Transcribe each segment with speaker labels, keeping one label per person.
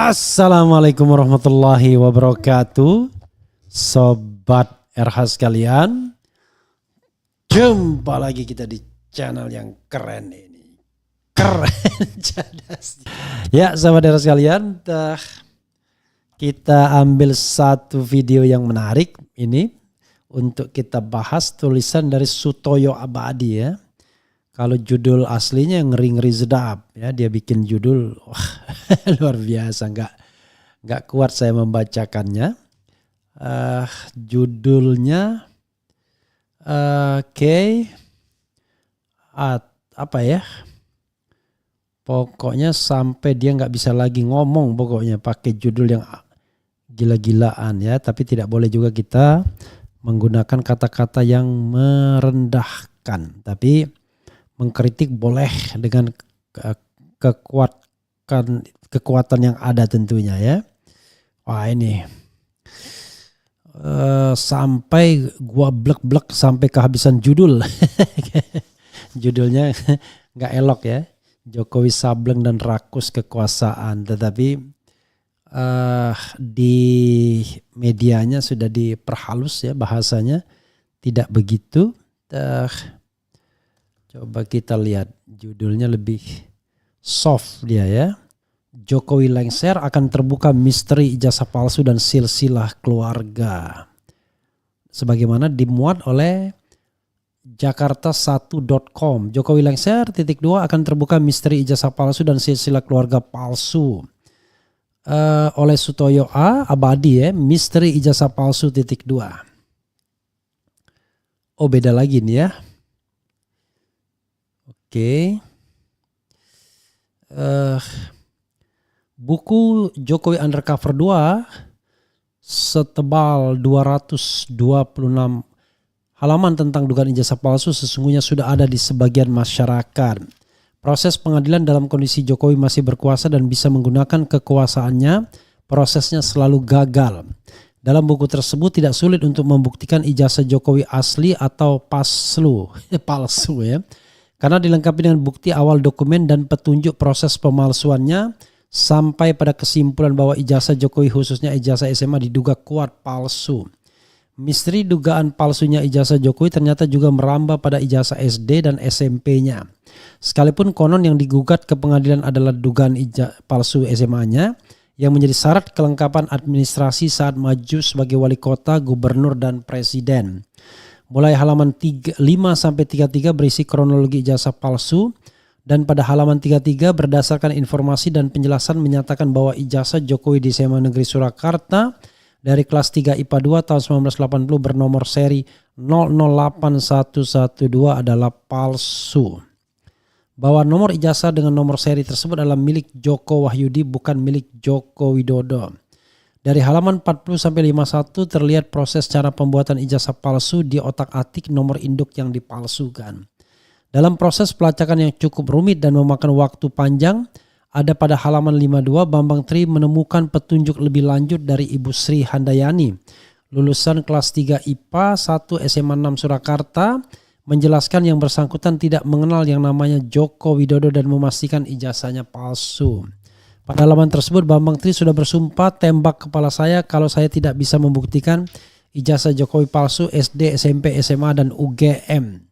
Speaker 1: Assalamualaikum warahmatullahi wabarakatuh. Sobat RH sekalian, jumpa lagi kita di channel yang keren ini. Keren cadas. Ya sobat RH sekalian, kita ambil satu video yang menarik ini untuk kita bahas, tulisan dari Sutoyo Abadi ya. Kalau judul aslinya ngeri-ngeri sedap ya, dia bikin judul luar biasa, nggak kuat saya membacakannya. Judulnya apa ya? Pokoknya sampai dia nggak bisa lagi ngomong, pokoknya pakai judul yang gila-gilaan ya. Tapi tidak boleh juga kita menggunakan kata-kata yang merendahkan. Tapi mengkritik boleh dengan kekuatan yang ada tentunya ya. Wah ini sampai gua blek-blek sampai kehabisan judul. Judulnya nggak elok ya. Jokowi sableng dan rakus kekuasaan. Tetapi di medianya sudah diperhalus ya bahasanya. Tidak begitu. Coba kita lihat judulnya lebih soft dia ya. Jokowi lengser akan terbuka misteri ijazah palsu dan silsilah keluarga. Sebagaimana dimuat oleh jakarta1.com. Jokowi lengser _2 akan terbuka misteri ijazah palsu dan silsilah keluarga palsu. Oleh Sutoyo Abadi ya, misteri ijazah palsu _2. Oh beda lagi nih ya. Oke. Buku Jokowi Undercover 2 setebal 226 halaman tentang dugaan ijazah palsu sesungguhnya sudah ada di sebagian masyarakat. Proses pengadilan dalam kondisi Jokowi masih berkuasa dan bisa menggunakan kekuasaannya, prosesnya selalu gagal. Dalam buku tersebut tidak sulit untuk membuktikan ijazah Jokowi asli atau palsu ya. Karena dilengkapi dengan bukti awal dokumen dan petunjuk proses pemalsuannya sampai pada kesimpulan bahwa ijazah Jokowi khususnya ijazah SMA diduga kuat palsu. Misteri dugaan palsunya ijazah Jokowi ternyata juga merambah pada ijazah SD dan SMP-nya. Sekalipun konon yang digugat ke pengadilan adalah dugaan palsu SMA-nya yang menjadi syarat kelengkapan administrasi saat maju sebagai wali kota, gubernur, dan presiden. Mulai halaman 5-33 berisi kronologi ijazah palsu dan pada halaman 33 berdasarkan informasi dan penjelasan menyatakan bahwa ijazah Jokowi di SMA Negeri Surakarta dari kelas 3 IPA 2 tahun 1980 bernomor seri 008112 adalah palsu. Bahwa nomor ijazah dengan nomor seri tersebut adalah milik Joko Wahyudi bukan milik Joko Widodo. Dari halaman 40-51 terlihat proses cara pembuatan ijazah palsu di otak-atik nomor induk yang dipalsukan. Dalam proses pelacakan yang cukup rumit dan memakan waktu panjang, ada pada halaman 52 Bambang Tri menemukan petunjuk lebih lanjut dari Ibu Sri Handayani, lulusan kelas 3 IPA 1 SMA 6 Surakarta, menjelaskan yang bersangkutan tidak mengenal yang namanya Joko Widodo dan memastikan ijazahnya palsu. Pada halaman tersebut Bambang Tri sudah bersumpah tembak kepala saya kalau saya tidak bisa membuktikan ijazah Jokowi palsu SD, SMP, SMA, dan UGM.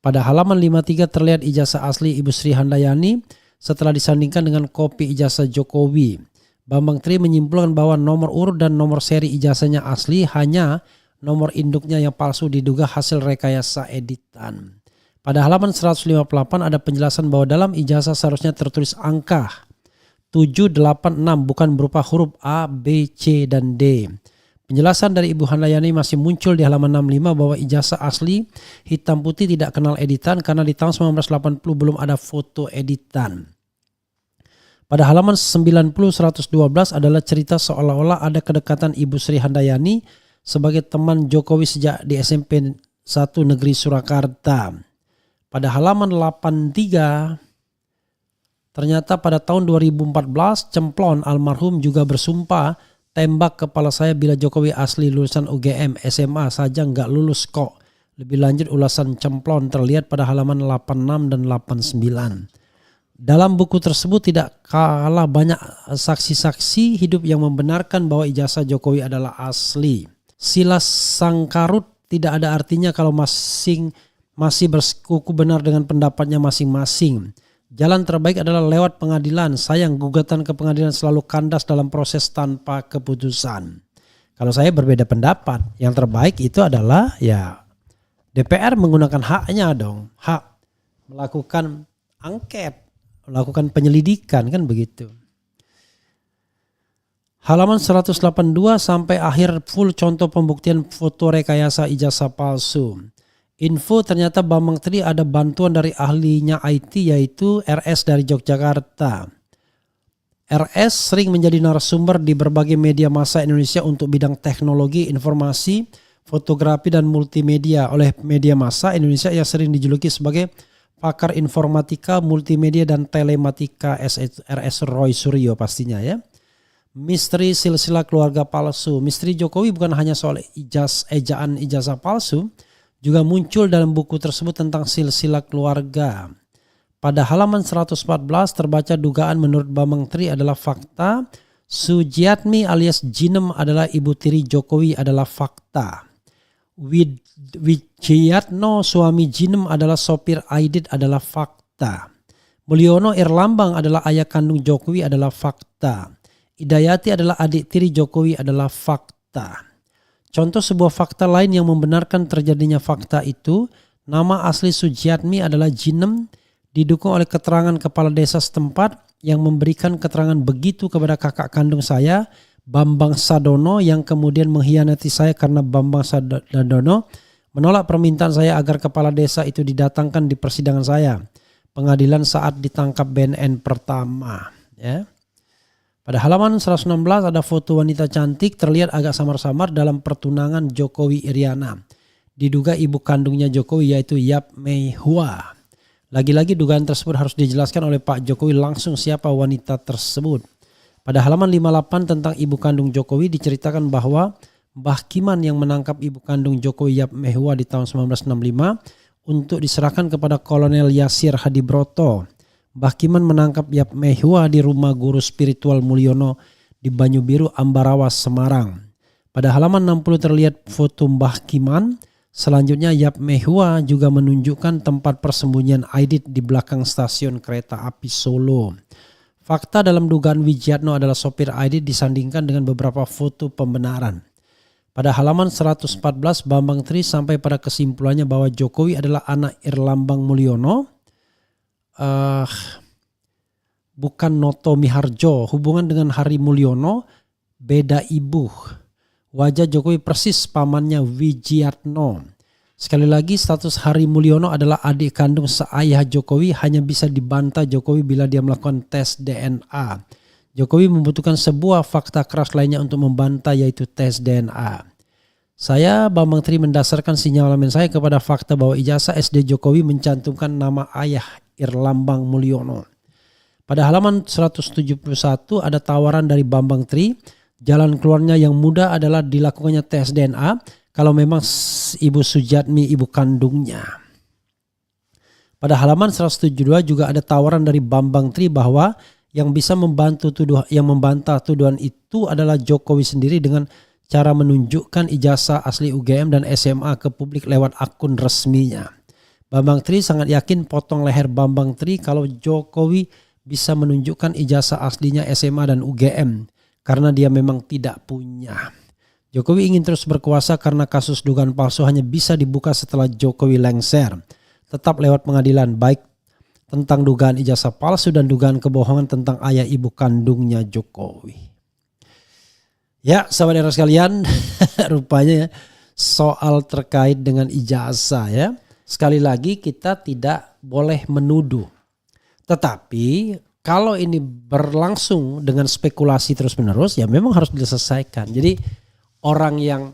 Speaker 1: Pada halaman 53 terlihat ijazah asli Ibu Sri Handayani setelah disandingkan dengan kopi ijazah Jokowi. Bambang Tri menyimpulkan bahwa nomor urut dan nomor seri ijazahnya asli, hanya nomor induknya yang palsu diduga hasil rekayasa editan. Pada halaman 158 ada penjelasan bahwa dalam ijazah seharusnya tertulis angka 786 bukan berupa huruf A, B, C, dan D. Penjelasan dari Ibu Handayani masih muncul di halaman 65 bahwa ijazah asli hitam putih tidak kenal editan karena di tahun 1980 belum ada foto editan. Pada halaman 90-112 adalah cerita seolah-olah ada kedekatan Ibu Sri Handayani sebagai teman Jokowi sejak di SMP 1 Negeri Surakarta. Pada halaman 83 ternyata pada tahun 2014 Cemplon almarhum juga bersumpah tembak kepala saya bila Jokowi asli lulusan UGM SMA saja nggak lulus kok. Lebih lanjut ulasan Cemplon terlihat pada halaman 86 dan 89. Dalam buku tersebut tidak kalah banyak saksi-saksi hidup yang membenarkan bahwa ijazah Jokowi adalah asli. Silas sangkarut tidak ada artinya kalau masih bersekuku benar dengan pendapatnya masing-masing. Jalan terbaik adalah lewat pengadilan. Sayang gugatan ke pengadilan selalu kandas dalam proses tanpa keputusan. Kalau saya berbeda pendapat, yang terbaik itu adalah ya DPR menggunakan haknya dong. Hak melakukan angket, melakukan penyelidikan, kan begitu. Halaman 182 sampai akhir full contoh pembuktian foto rekayasa ijazah palsu. Info ternyata Bambang Tri ada bantuan dari ahlinya IT yaitu RS dari Yogyakarta. RS sering menjadi narasumber di berbagai media massa Indonesia untuk bidang teknologi, informasi, fotografi dan multimedia oleh media massa Indonesia yang sering dijuluki sebagai pakar informatika, multimedia dan telematika RS Roy Suryo pastinya ya. Misteri silsilah keluarga palsu. Misteri Jokowi bukan hanya soal ejaan ijazah palsu, juga muncul dalam buku tersebut tentang silsilah keluarga. Pada halaman 114 terbaca dugaan menurut Bambang Tri adalah fakta. Sujiatmi alias Jinem adalah ibu tiri Jokowi adalah fakta. Wijayatno suami Jinem adalah sopir Aidit adalah fakta. Mulyono Irlambang adalah ayah kandung Jokowi adalah fakta. Idayati adalah adik tiri Jokowi adalah fakta. Contoh sebuah fakta lain yang membenarkan terjadinya fakta itu, nama asli Sujiatmi adalah Jinem, didukung oleh keterangan kepala desa setempat yang memberikan keterangan begitu kepada kakak kandung saya, Bambang Sadono, yang kemudian mengkhianati saya karena Bambang Sadono menolak permintaan saya agar kepala desa itu didatangkan di persidangan saya, pengadilan saat ditangkap BNN pertama. Ya. Pada halaman 116 ada foto wanita cantik terlihat agak samar-samar dalam pertunangan Jokowi Iriana. Diduga ibu kandungnya Jokowi yaitu Yap Mei Hua. Lagi-lagi dugaan tersebut harus dijelaskan oleh Pak Jokowi langsung siapa wanita tersebut. Pada halaman 58 tentang ibu kandung Jokowi diceritakan bahwa Mbah Kiman yang menangkap ibu kandung Jokowi Yap Mei Hua di tahun 1965 untuk diserahkan kepada Kolonel Yasir Hadibroto. Mbah Kiman menangkap Yap Mei Hua di rumah guru spiritual Mulyono di Banyu Biru, Ambarawa, Semarang. Pada halaman 60 terlihat foto Mbah Kiman. Selanjutnya Yap Mei Hua juga menunjukkan tempat persembunyian Aidit di belakang stasiun kereta api Solo. Fakta dalam dugaan Wijayatno adalah sopir Aidit disandingkan dengan beberapa foto pembenaran. Pada halaman 114 Bambang Tri sampai pada kesimpulannya bahwa Jokowi adalah anak Irlambang Mulyono. Bukan Noto Miharjo. Hubungan dengan Hari Mulyono beda ibu. Wajah Jokowi persis pamannya Wijayatno. Sekali lagi status Hari Mulyono adalah adik kandung seayah Jokowi, hanya bisa dibantah Jokowi bila dia melakukan tes DNA. Jokowi membutuhkan sebuah fakta keras lainnya untuk membantah yaitu tes DNA. Saya Bambang Tri mendasarkan sinyalemen saya kepada fakta bahwa ijazah SD Jokowi mencantumkan nama ayah Irlambang Mulyono. Pada halaman 171 ada tawaran dari Bambang Tri. Jalan keluarnya yang mudah adalah dilakukannya tes DNA kalau memang ibu Sujiatmi ibu kandungnya. Pada halaman 172 juga ada tawaran dari Bambang Tri bahwa yang bisa membantah tuduhan itu adalah Jokowi sendiri dengan cara menunjukkan ijazah asli UGM dan SMA ke publik lewat akun resminya. Bambang Tri sangat yakin potong leher Bambang Tri kalau Jokowi bisa menunjukkan ijazah aslinya SMA dan UGM karena dia memang tidak punya. Jokowi ingin terus berkuasa karena kasus dugaan palsu hanya bisa dibuka setelah Jokowi lengser. Tetap lewat pengadilan baik tentang dugaan ijazah palsu dan dugaan kebohongan tentang ayah ibu kandungnya Jokowi. Ya sahabat era sekalian, rupanya soal terkait dengan ijazah ya. Sekali lagi kita tidak boleh menuduh. Tetapi kalau ini berlangsung dengan spekulasi terus menerus ya memang harus diselesaikan. Jadi orang yang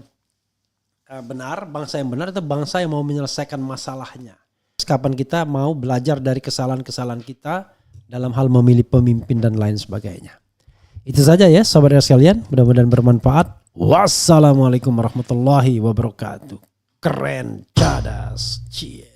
Speaker 1: benar, bangsa yang benar itu bangsa yang mau menyelesaikan masalahnya. Kapan kita mau belajar dari kesalahan-kesalahan kita dalam hal memilih pemimpin dan lain sebagainya. Itu saja ya sahabat sekalian, mudah-mudahan bermanfaat. Wassalamualaikum warahmatullahi wabarakatuh. Keren, cadas, cie.